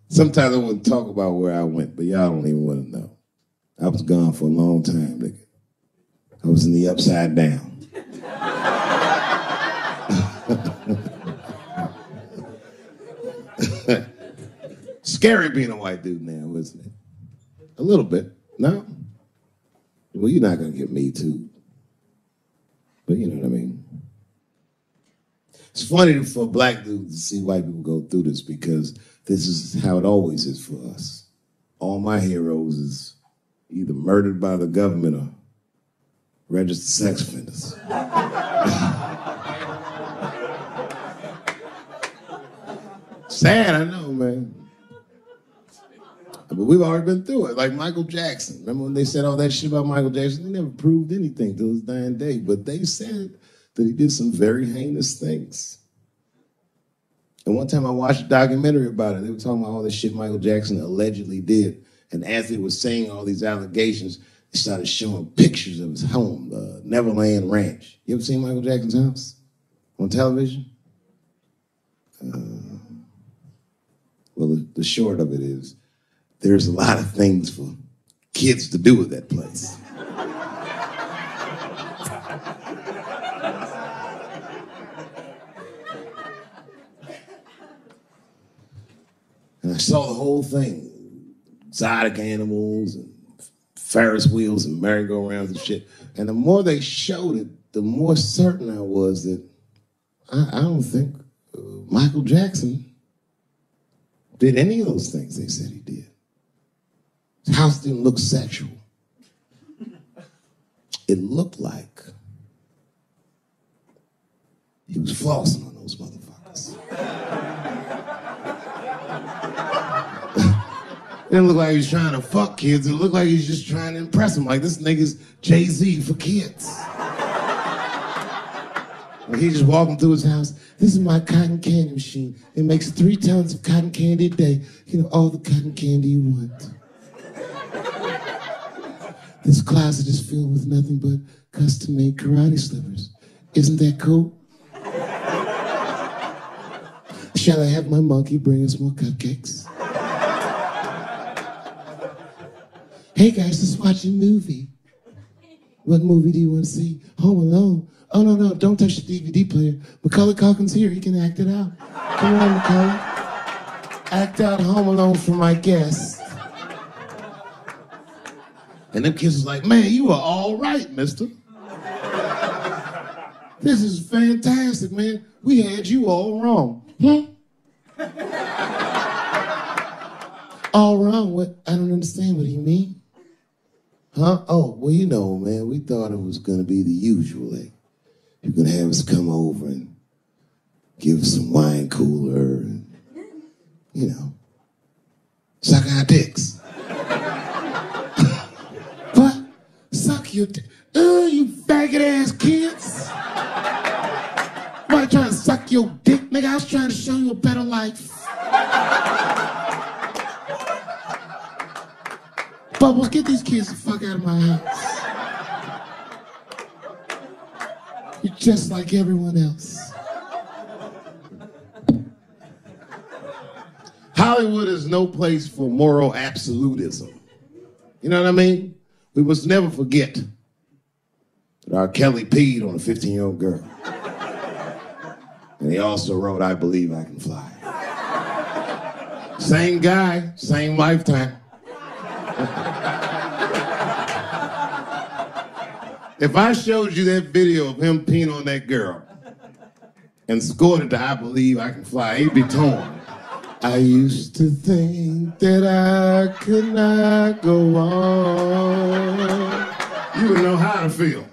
Sometimes I wouldn't talk about where I went, but y'all don't even want to know. I was gone for a long time, nigga. I was in the upside down. Scary being a white dude now, isn't it? A little bit. No? Well, you're not going to get MeToo. But you know what I mean. It's funny for black dudes to see white people go through this because this is how it always is for us. All my heroes is either murdered by the government or registered sex offenders. Sad, I know, man. But we've already been through it, like Michael Jackson. Remember when they said all that shit about Michael Jackson? They never proved anything till his dying day, but they said that he did some very heinous things. And one time I watched a documentary about it. They were talking about all the shit Michael Jackson allegedly did. And as they were saying all these allegations, they started showing pictures of his home, the Neverland Ranch. You ever seen Michael Jackson's house on television? Well, the short of it is, there's a lot of things for kids to do with that place. And I saw the whole thing. Exotic animals and Ferris wheels and merry-go-rounds and shit. And the more they showed it, the more certain I was that I don't think Michael Jackson did any of those things they said he did. His house didn't look sexual. It looked like he was flossing on those motherfuckers. It didn't look like he was trying to fuck kids. It looked like he was just trying to impress them. Like, this nigga's Jay-Z for kids. Like, he just walking through his house. This is my cotton candy machine. It makes 3 tons of cotton candy a day. You know, all the cotton candy you want. This closet is filled with nothing but custom-made karate slippers. Isn't that cool? Shall I have my monkey bring us more cupcakes? Hey guys, let's watch a movie. What movie do you want to see? Home Alone. Oh, no, don't touch the DVD player. Macaulay Culkin's here, he can act it out. Come on, Macaulay. Act out Home Alone for my guests. And them kids was like, man, you are all right, mister. This is fantastic, man. We had you all wrong. All wrong? What? I don't understand what he mean. Huh? Oh, well, you know, man, we thought it was going to be the usual. Like, you're going to have us come over and give us some wine cooler and, you know, suck our dicks. What? Suck your dick? You faggot-ass kids. Why trying to suck your dick, nigga? I was trying to show you a better life. Bubbles, get these kids the fuck out of my house. You're just like everyone else. Hollywood is no place for moral absolutism. You know what I mean? We must never forget that R. Kelly peed on a 15-year-old girl. And he also wrote, I Believe I Can Fly. Same guy, same lifetime. If I showed you that video of him peeing on that girl and scored it to I Believe I Can Fly, he'd be torn. I used to think that I could not go on. You would know how to feel.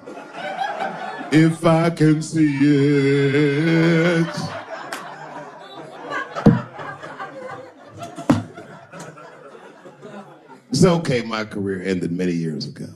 If I can see it. It's okay, my career ended many years ago.